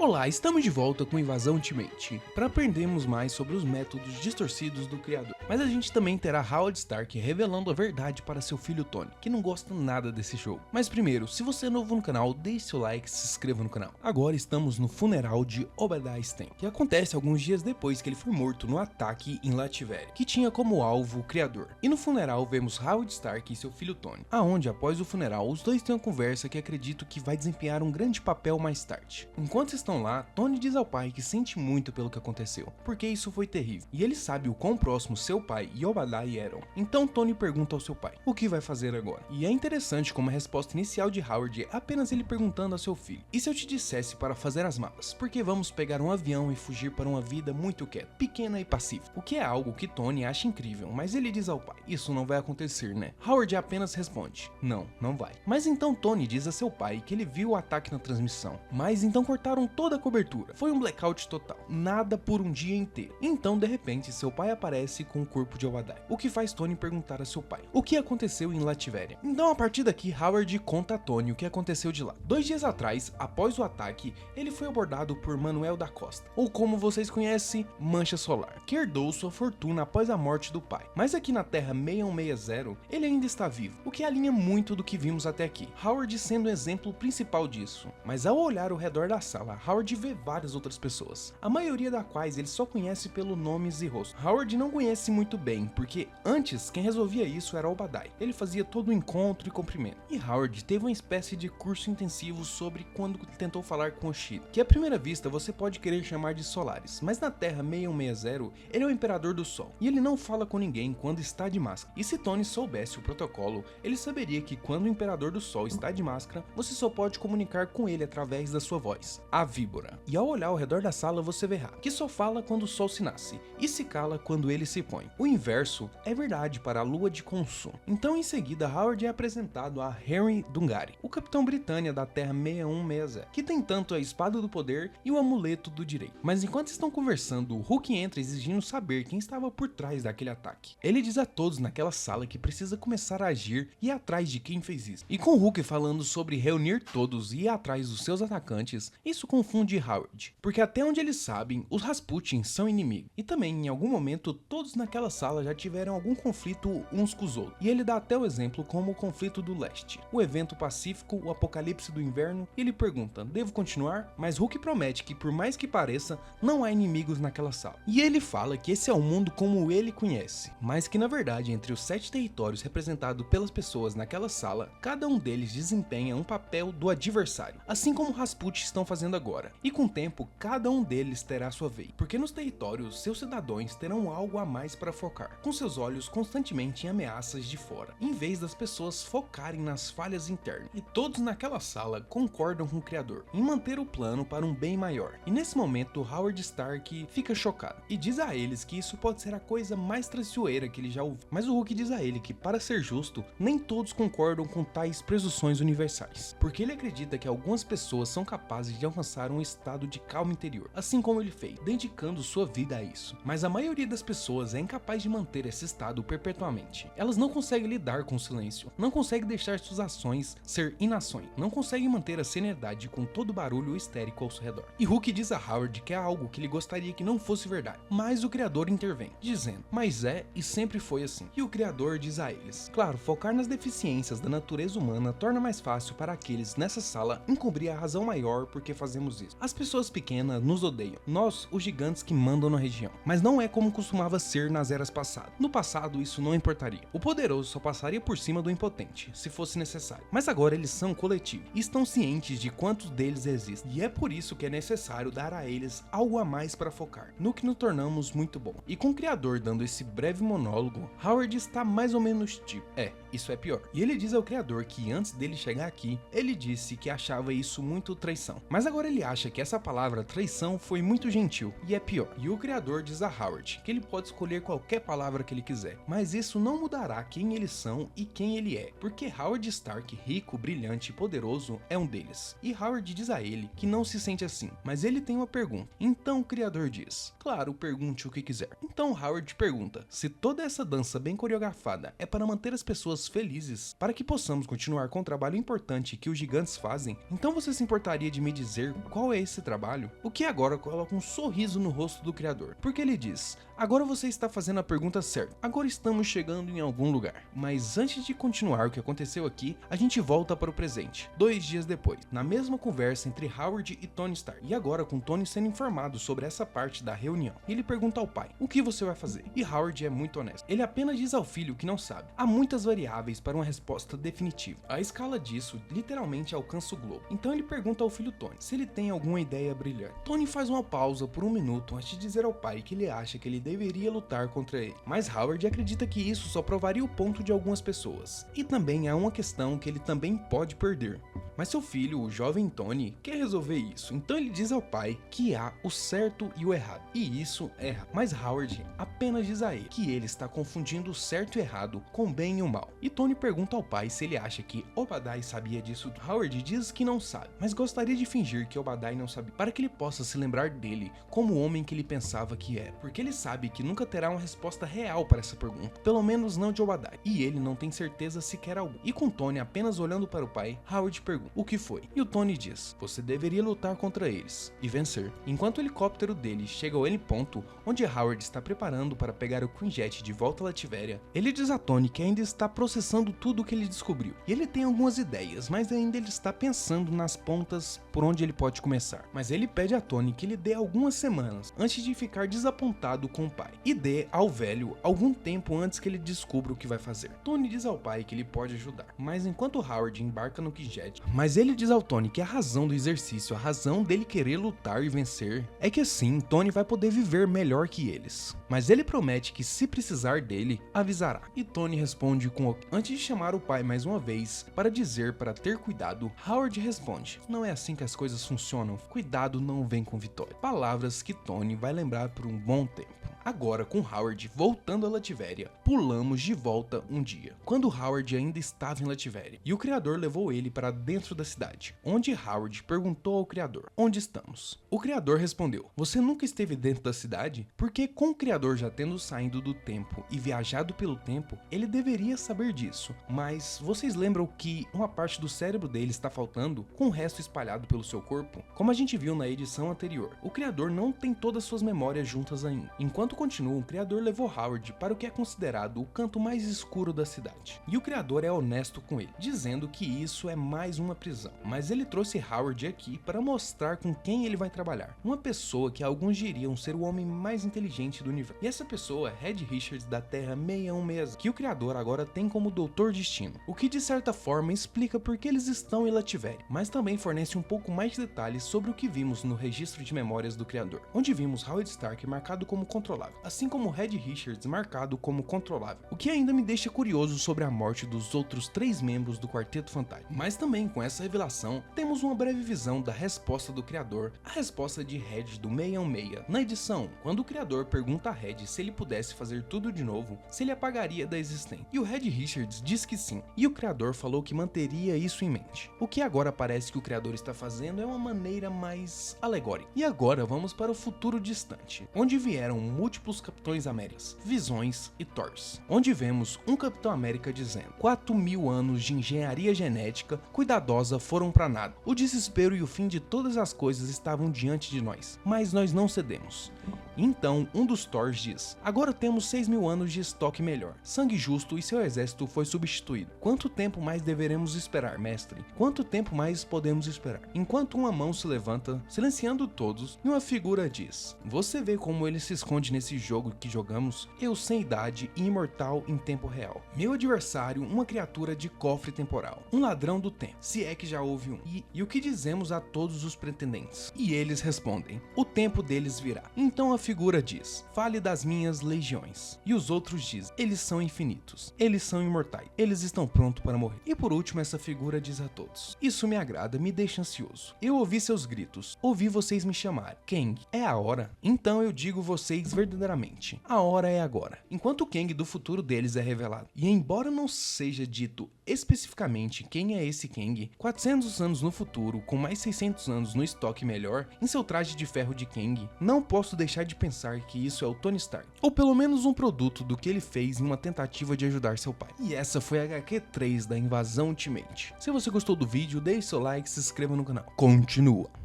Olá, estamos de volta com Invasão Ultimate, para aprendermos mais sobre os métodos distorcidos do criador. Mas a gente também terá Howard Stark revelando a verdade para seu filho Tony, que não gosta nada desse jogo. Mas primeiro, se você é novo no canal, deixe seu like e se inscreva no canal. Agora estamos no funeral de Obadiah Stane, que acontece alguns dias depois que ele foi morto no ataque em Lativeria, que tinha como alvo o criador. E no funeral vemos Howard Stark e seu filho Tony, aonde após o funeral os dois têm uma conversa que acredito que vai desempenhar um grande papel mais tarde. Enquanto estão lá, Tony diz ao pai que sente muito pelo que aconteceu, porque isso foi terrível, e ele sabe o quão próximo seu pai e Obadiah eram. Então Tony pergunta ao seu pai, o que vai fazer agora? E é interessante como a resposta inicial de Howard é apenas ele perguntando ao seu filho, e se eu te dissesse para fazer as malas, porque vamos pegar um avião e fugir para uma vida muito quieta, pequena e pacífica, o que é algo que Tony acha incrível, mas ele diz ao pai, isso não vai acontecer, né? Howard apenas responde, não, não vai. Mas então Tony diz a seu pai que ele viu o ataque na transmissão, mas então cortaram toda a cobertura, foi um blackout total, nada por um dia inteiro. Então de repente seu pai aparece com o corpo de Obadiah, o que faz Tony perguntar a seu pai, o que aconteceu em Lativeria? Então a partir daqui Howard conta a Tony o que aconteceu de lá. 2 dias atrás, após o ataque, ele foi abordado por Manuel da Costa, ou como vocês conhecem, Mancha Solar, que herdou sua fortuna após a morte do pai. Mas aqui na Terra 6160, ele ainda está vivo, o que alinha muito do que vimos até aqui, Howard sendo o exemplo principal disso. Mas ao olhar ao redor da sala, Howard vê várias outras pessoas, a maioria das quais ele só conhece pelo nomes e rosto. Howard não conhece muito bem, porque antes quem resolvia isso era Obadiah, ele fazia todo o encontro e cumprimento. E Howard teve uma espécie de curso intensivo sobre quando tentou falar com Oshida, que à primeira vista você pode querer chamar de Solaris, mas na Terra 6160 ele é o Imperador do Sol, e ele não fala com ninguém quando está de máscara. E se Tony soubesse o protocolo, ele saberia que quando o Imperador do Sol está de máscara, você só pode comunicar com ele através da sua voz, a víbora. E ao olhar ao redor da sala você verá que só fala quando o sol se nasce e se cala quando ele se põe. O inverso é verdade para a lua de consumo. Então em seguida Howard é apresentado a Henry Dungari, o capitão Britânia da Terra 6160, que tem tanto a espada do poder e o amuleto do direito. Mas enquanto estão conversando, o Hulk entra exigindo saber quem estava por trás daquele ataque. Ele diz a todos naquela sala que precisa começar a agir e ir atrás de quem fez isso. E com o Hulk falando sobre reunir todos e ir atrás dos seus atacantes, isso confunde Howard, porque até onde eles sabem, os Rasputin são inimigos. E também, em algum momento, todos naquela sala já tiveram algum conflito uns com os outros. E ele dá até o exemplo como o conflito do leste, o evento pacífico, o apocalipse do inverno, e ele pergunta, devo continuar? Mas Hulk promete que por mais que pareça, não há inimigos naquela sala. E ele fala que esse é o mundo como ele conhece, mas que na verdade entre os 7 territórios representados pelas pessoas naquela sala, cada um deles desempenha um papel do adversário, assim como Rasputin estão fazendo agora. E com o tempo, cada um deles terá sua vez, porque nos territórios, seus cidadãos terão algo a mais para focar, com seus olhos constantemente em ameaças de fora, em vez das pessoas focarem nas falhas internas. E todos naquela sala concordam com o criador, em manter o plano para um bem maior. E nesse momento, Howard Stark fica chocado, e diz a eles que isso pode ser a coisa mais traiçoeira que ele já ouviu. Mas o Hulk diz a ele que, para ser justo, nem todos concordam com tais presunções universais, porque ele acredita que algumas pessoas são capazes de alcançar um estado de calma interior, assim como ele fez, dedicando sua vida a isso. Mas a maioria das pessoas é incapaz de manter esse estado perpetuamente. Elas não conseguem lidar com o silêncio, não conseguem deixar suas ações ser inações, não conseguem manter a seriedade com todo o barulho histérico ao seu redor. E Hulk diz a Howard que é algo que ele gostaria que não fosse verdade, mas o criador intervém, dizendo, mas é e sempre foi assim. E o criador diz a eles, claro, focar nas deficiências da natureza humana torna mais fácil para aqueles nessa sala encobrir a razão maior por que fazemos isso. As pessoas pequenas nos odeiam, nós, os gigantes que mandam na região. Mas não é como costumava ser nas eras passadas. No passado isso não importaria. O poderoso só passaria por cima do impotente, se fosse necessário. Mas agora eles são coletivo e estão cientes de quantos deles existem. E é por isso que é necessário dar a eles algo a mais para focar, no que nos tornamos muito bom. E com o criador dando esse breve monólogo, Howard está mais ou menos tipo, isso é pior. E ele diz ao criador que antes dele chegar aqui, ele disse que achava isso muito traição. Mas agora ele acha que essa palavra traição foi muito gentil, e é pior. E o criador diz a Howard que ele pode escolher qualquer palavra que ele quiser, mas isso não mudará quem eles são e quem ele é, porque Howard Stark, rico, brilhante e poderoso, é um deles. E Howard diz a ele que não se sente assim, mas ele tem uma pergunta. Então o criador diz, claro, pergunte o que quiser. Então Howard pergunta se toda essa dança bem coreografada é para manter as pessoas pessoas felizes para que possamos continuar com o trabalho importante que os gigantes fazem. Então você se importaria de me dizer qual é esse trabalho? O que agora coloca um sorriso no rosto do criador, porque ele diz: agora você está fazendo a pergunta certa, agora estamos chegando em algum lugar. Mas antes de continuar o que aconteceu aqui, a gente volta para o presente, 2 dias depois, na mesma conversa entre Howard e Tony Stark, e agora com Tony sendo informado sobre essa parte da reunião. Ele pergunta ao pai: o que você vai fazer? E Howard é muito honesto, ele apenas diz ao filho que não sabe. Há muitas variáveis para uma resposta definitiva, a escala disso literalmente alcança o globo. Então ele pergunta ao filho Tony se ele tem alguma ideia brilhante. Tony faz uma pausa por 1 minuto antes de dizer ao pai que ele acha que ele deveria lutar contra ele, mas Howard acredita que isso só provaria o ponto de algumas pessoas, e também há uma questão que ele também pode perder. Mas seu filho, o jovem Tony, quer resolver isso, então ele diz ao pai que há o certo e o errado, e isso é errado. Mas Howard apenas diz a ele que ele está confundindo o certo e errado com o bem e o mal. E Tony pergunta ao pai se ele acha que Obadiah sabia disso. Howard diz que não sabe, mas gostaria de fingir que Obadiah não sabia, para que ele possa se lembrar dele como o homem que ele pensava que era, porque ele sabe que nunca terá uma resposta real para essa pergunta, pelo menos não de Obadiah, e ele não tem certeza sequer alguma. E com Tony apenas olhando para o pai, Howard pergunta: o que foi? E o Tony diz: você deveria lutar contra eles e vencer. Enquanto o helicóptero dele chega ao ponto onde Howard está preparando para pegar o Quinjet de volta a Lativéria, ele diz a Tony que ainda está processando tudo o que ele descobriu, e ele tem algumas ideias, mas ainda ele está pensando nas pontas por onde ele pode começar. Mas ele pede a Tony que lhe dê algumas semanas antes de ficar desapontado com o pai, e dê ao velho algum tempo antes que ele descubra o que vai fazer. Tony diz ao pai que ele pode ajudar, mas enquanto Howard embarca no Quinjet, ele diz ao Tony que a razão do exercício, a razão dele querer lutar e vencer, é que assim Tony vai poder viver melhor que eles. Mas ele promete que se precisar dele, avisará. E Tony responde com: antes de chamar o pai mais uma vez para dizer para ter cuidado, Howard responde: não é assim que as coisas funcionam, cuidado não vem com vitória. Palavras que Tony vai lembrar por um bom tempo. Agora, com Howard voltando a Lativéria, pulamos de volta um dia, quando Howard ainda estava em Lativéria, e o Criador levou ele para dentro da cidade, onde Howard perguntou ao Criador: onde estamos? O Criador respondeu: você nunca esteve dentro da cidade? Porque com o Criador já tendo saído do tempo e viajado pelo tempo, ele deveria saber disso, mas vocês lembram que uma parte do cérebro dele está faltando, com o resto espalhado pelo seu corpo? Como a gente viu na edição anterior, o Criador não tem todas suas memórias juntas ainda. Enquanto continuam, o Criador levou Howard para o que é considerado o canto mais escuro da cidade, e o Criador é honesto com ele, dizendo que isso é mais uma prisão, mas ele trouxe Howard aqui para mostrar com quem ele vai trabalhar, uma pessoa que alguns diriam ser o homem mais inteligente do universo, e essa pessoa é Reed Richards da Terra 616, que o Criador agora tem como Doutor Destino, o que de certa forma explica por que eles estão em Lativéria, mas também fornece um pouco mais de detalhes sobre o que vimos no registro de memórias do Criador, onde vimos Howard Stark marcado como controlável, assim como Reed Richards marcado como controlável, o que ainda me deixa curioso sobre a morte dos outros 3 membros do Quarteto Fantástico. Mas também com essa revelação, temos uma breve visão da resposta do Criador, a resposta de Reed do 616. Na edição, quando o Criador pergunta a Reed se ele pudesse fazer tudo de novo, se ele apagaria da existência, e o Reed Richards diz que sim, e o Criador falou que manteria isso em mente. O que agora parece que o Criador está fazendo é uma maneira mais alegórica. E agora vamos para o futuro distante, onde vieram múltiplos Capitões Américas, Visões e Thors, onde vemos um Capitão América dizendo: 4.000 anos de engenharia genética cuidadosa foram para nada. O desespero e o fim de todas as coisas estavam diante de nós, mas nós não cedemos. Então, um dos Thors diz: agora temos 6.000 anos de estoque melhor. Sangue Justo e seu exército foi substituído. Quanto tempo mais deveremos esperar, mestre? Quanto tempo mais podemos esperar? Enquanto uma mão se levanta, silenciando todos, e uma figura diz: você vê como ele se esconde nesse jogo que jogamos? Eu sem idade e imortal em tempo real. Meu adversário, uma criatura de cofre temporal. Um ladrão do tempo, se é que já houve um. E o que dizemos a todos os pretendentes? E eles respondem: o tempo deles virá. Então a figura diz: fale das minhas legiões. E os outros dizem: eles são infinitos, eles são imortais, eles estão prontos para morrer. E por último essa figura diz a todos: isso me agrada, me deixa ansioso. Eu ouvi seus gritos, ouvi vocês me chamarem. Kang, é a hora. Então eu digo vocês verdadeiramente verdadeiramente. A hora é agora. Enquanto o Kang do futuro deles é revelado. E embora não seja dito especificamente quem é esse Kang, 400 anos no futuro, com mais 600 anos no estoque melhor, em seu traje de ferro de Kang, não posso deixar de pensar que isso é o Tony Stark. Ou pelo menos um produto do que ele fez em uma tentativa de ajudar seu pai. E essa foi a HQ 3 da Invasão Ultimate. Se você gostou do vídeo, deixe seu like e se inscreva no canal. Continua!